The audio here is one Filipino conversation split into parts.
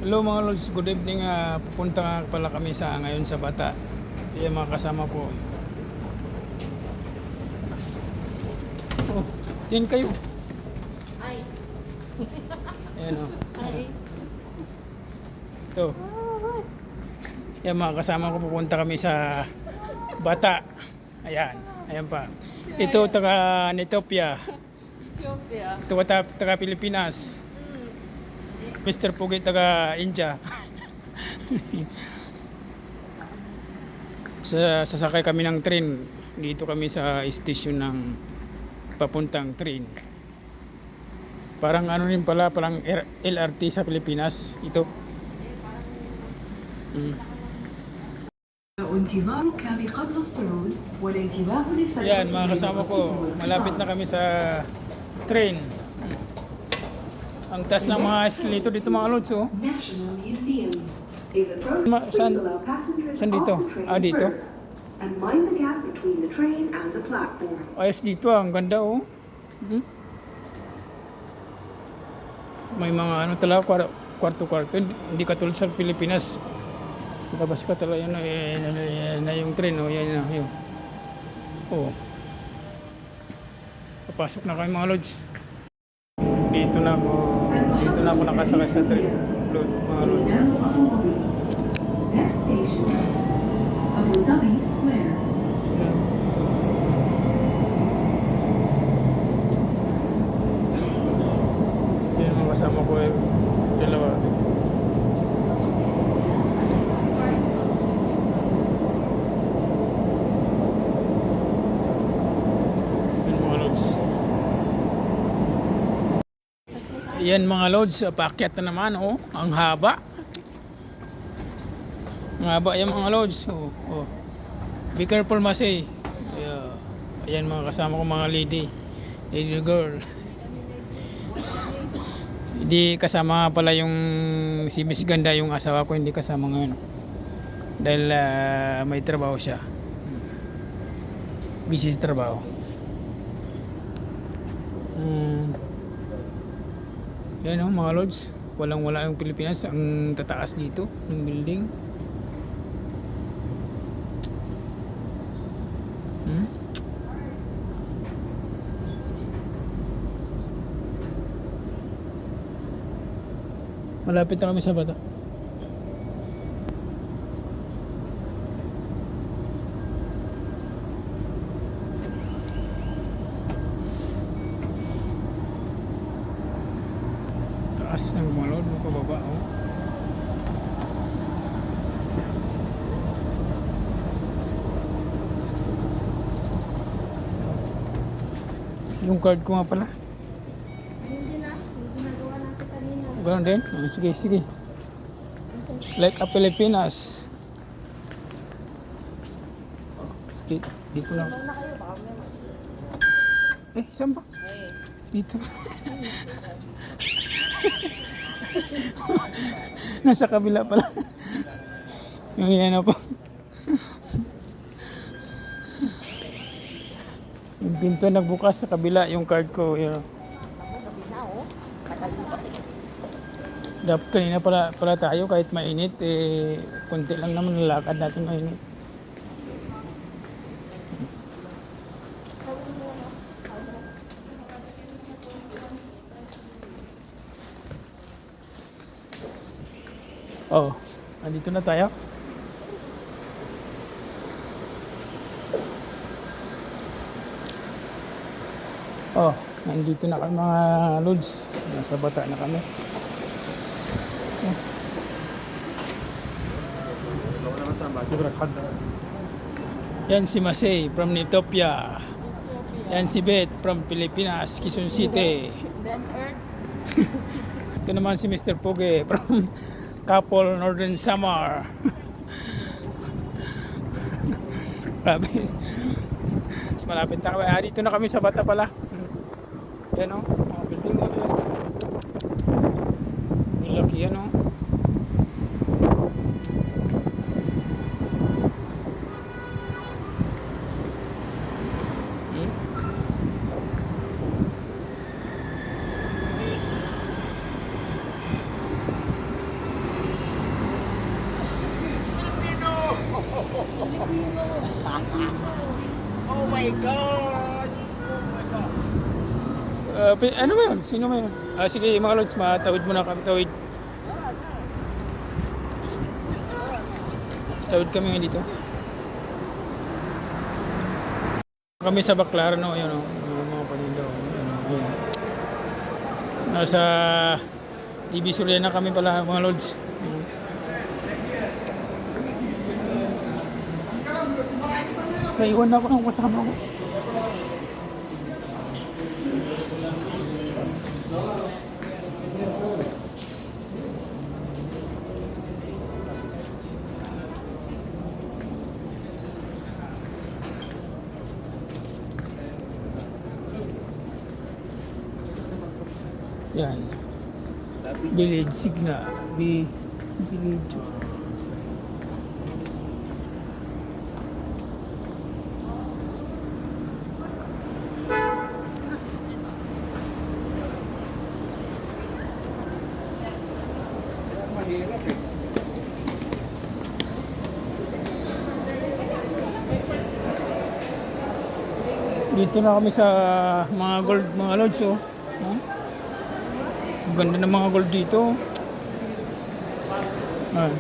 Hello mga lods, good evening. Pupunta nga pala kami ngayon sa Bata. Ito yung mga kasama ko. Oh, yan kayo. Ay. Ayan o. Ay. Ito. Yan mga kasama ko, pupunta kami sa Bata. Ayan, ayan pa. Ito taga Netopia. Ethiopia. Ito taga Pilipinas. Mr. Pugi taga India. Sasakay kami ng train. Dito kami sa station ng papuntang train. Parang ano rin pala, parang LRT sa Pilipinas. Ito. انتظارك بقبل الصعود والانتباه للفرق Yan mga kasama ko, malapit na kami sa train. Ang taas ng mga escalator dito mga lods, oh. National Museum is approaching. Saan- Please allow passengers saan dito? off the train Dito? first and mind the gap between the train and the platform. Ayos dito, ang ganda, oh. May mga ano talaga, kwarto-kwarto. Hindi katulad sa Pilipinas. Labas ka talaga yun, na yung train, oh. Yan na, yun. Oh. Papasok na kami mga lods. Dito na ako nakasakay sa train. Mga lods. Next station, Abu Dhabi Square. Yan mga kasama ko, dalawa. Yan mga lods. Yan mga lods, paakyat na naman, oh. Ang haba. Ang haba yan mga lods. Oh, oh. Be careful Masay. Ayan mga kasama ko, mga lady girl. Hindi kasama pala yung si Miss Ganda, yung asawa ko, hindi kasama ngayon. Dahil may trabaho siya. Busy sa trabaho. Yan o mga lods, walang wala yung Pilipinas. Ang tataas dito ng building. Malapit na kami sa Bata. Taas ng mga load, pababa, oh. Yung card ko nga pala. Hindi ginagawa natin kanina. Ganun din? Sige. Like a Pilipinas. Di ko na. Ano na kayo? Baka may Saan ba? Dito. Nasa kabila pala. Yung inano po. Yung pinto nagbukas sa kabila, yung card ko. Yun. gabi na, oh. Tagal mo kasi. Dapat kanina pala tayo kahit mainit, konti lang naman nalakad natin mainit. Oh, andito na tayo. Oh, nandito na kami mga lods. Nasa Bata na kami. Yan si Masay from Netopia. Yan si Beth from Pilipinas, Quezon City. Then Earth. Ito naman si Mr. Puge from Kapol, Northern Samar. Grabe. Mas malapit na kami. Dito na kami sa Bata pala. Yan o, mga building na yan. Ang laki yan o. Oh my God! Ano ba yun? Sino ba yun? Sige mga lods, matawid muna kami. Tawid kami ngayon dito. Kami sa Baclaran, no? Ayun, no? Yung mga panindaw. Ayun. Nasa Divisoria na kami pala mga lods. Naiwan na ako ng kasama ko. Yan. Village Signa. Village. Mahirap eh. Dito na kami sa mga gold, mga lodge, oh. Huh? Ang ganda ng mga gold dito. Ah.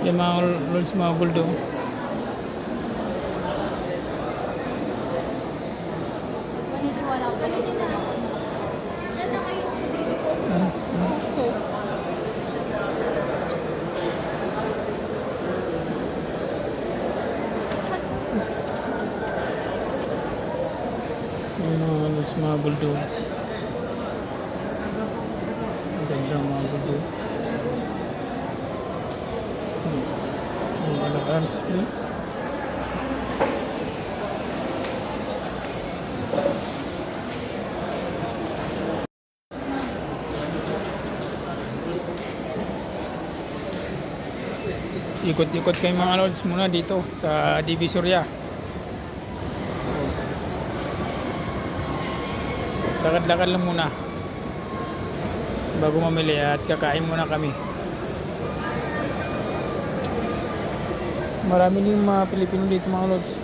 Yung mga lodge, mga gold, oh. Maniniwala ko pala din na. Diyan na kayo. Yung mga lodge, mga gold, oh. Ang ganda ng mga gold, oh. Ang ganda display. Ikot-ikot kayo mga lords muna dito sa Divisoria. Lakad-lakad lang muna bago mamili at kakain muna kami. Marami din mga Pilipino dito mga lords.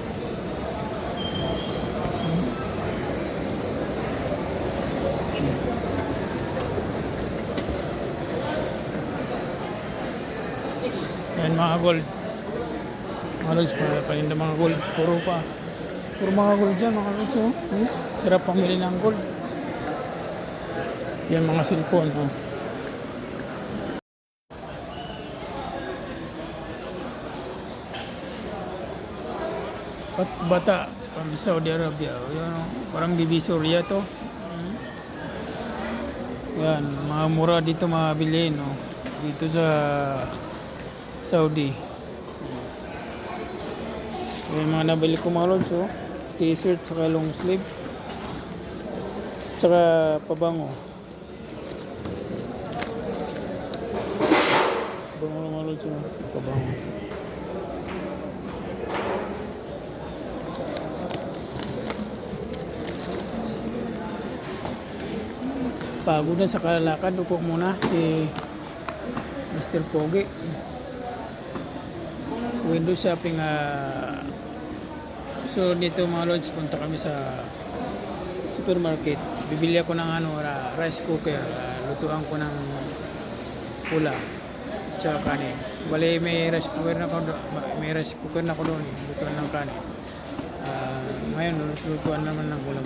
Ayan mga gold. Mga lods, palinda mga gold. Puro mga gold dyan mga lods. Oh. Sarap pamili ng gold. Yan mga cellphone. Oh. At bata from Saudi Arabia. Yan, oh. Parang Divisoria to. Yan, mga mura dito mabili. No? Dito sa Saudi. Yung mga nabili ko mga lods, oh. T-shirt, saka long sleeve, saka pabango. Pabango mga lods, oh. Pabango. Pagod na sa kalalakad, upo muna si Mr. Pogi. Window shopping. So dito mga lods, punta kami sa supermarket. Bibili ako ng rice cooker. Lutuan ko ng pula tsaka kanin. Bali may rice cooker na ako doon, lutuan ng kanin. Ngayon lutuan naman ng ulam.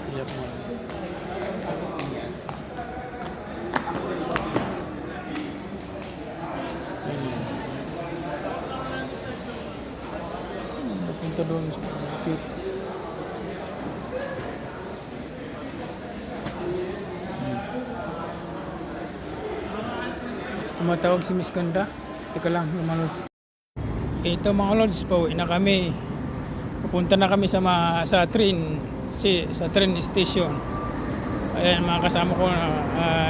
Iyak mo. Punta doon sa market. Tumatawag si Miss Ganda. Teka lang mga lods. Ito mga lods, pauwi na kami. Pupunta na kami sa train station. Ayan mga kasama ko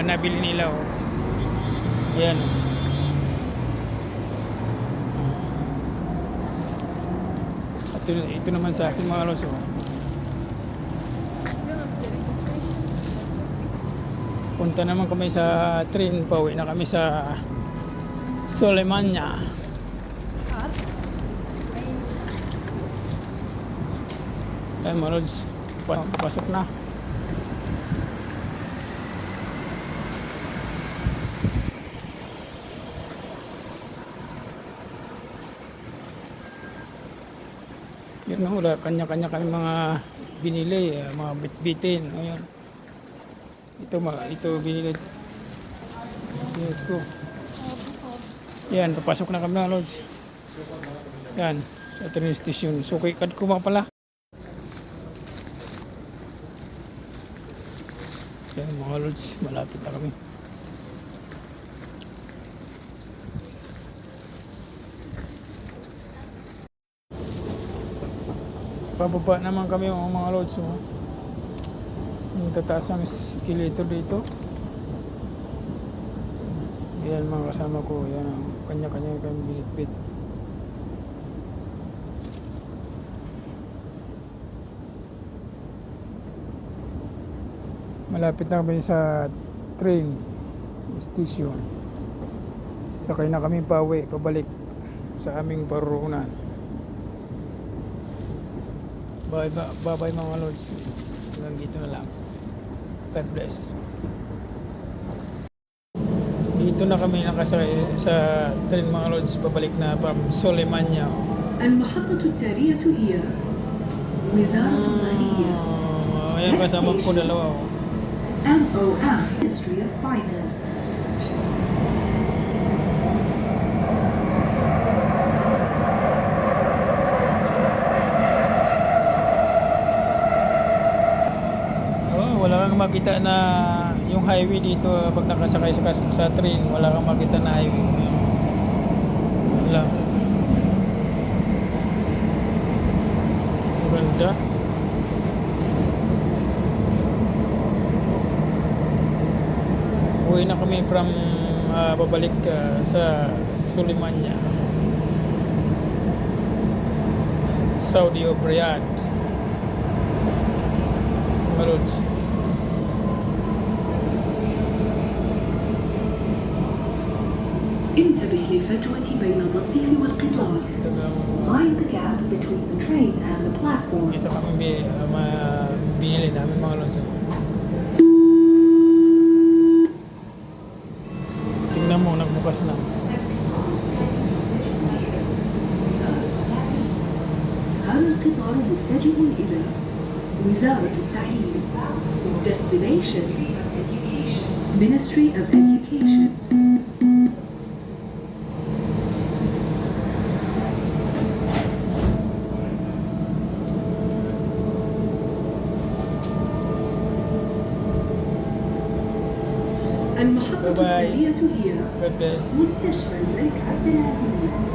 nabili nila. Oh. Ayan. Ito naman sa akin mga lods. Oh. Punta naman kami sa train, pauwi na kami sa Solemania. At, Ay mga lods, pasok na. Yun na wala, kanya-kanya kami mga binili, mga bitbitin. Ayun. Ito binili. Ito. Yan, papasok na kami mga lods. Yan, sa train station. So, kay kad ko mga pala. Yan mga lods, malapit na kami. Pababa naman kami mga lods. Oh. Yung tataas ang escalator dito. Yan mga kasama ko. Yan ang kanya-kanya kami binitbit. Malapit na kami sa train station. Sakay na kami pabalik sa aming paruroonan. Bye mga lords. Hanggang dito na lang. God bless. Dito na kami nakasakay sa train mga lords. Pabalik na from Solemania. المحطة التالية هي وزارة المالية. Ayan kasama ko dalawa. MOF Ministry of Finance. Wala kang makita na yung highway dito pag nakasakay sa train, wala kang makita na highway. Wala. Ganda. Uwi na kami from babalik sa Sulimanya, Saudi of Riyadh. Marods. انتبه للفجوة بين الرصيف والقطار. Mind the gap between the train and the platform. Isa kami binili namin mga lods. Tingnan mo, nagbukas na. هذا القطار متجه إلى وزارة التعليم. Destination Ministry of Education. المحطة Bye-bye. التالية هي God bless. مستشفى الملك عبد العزيز.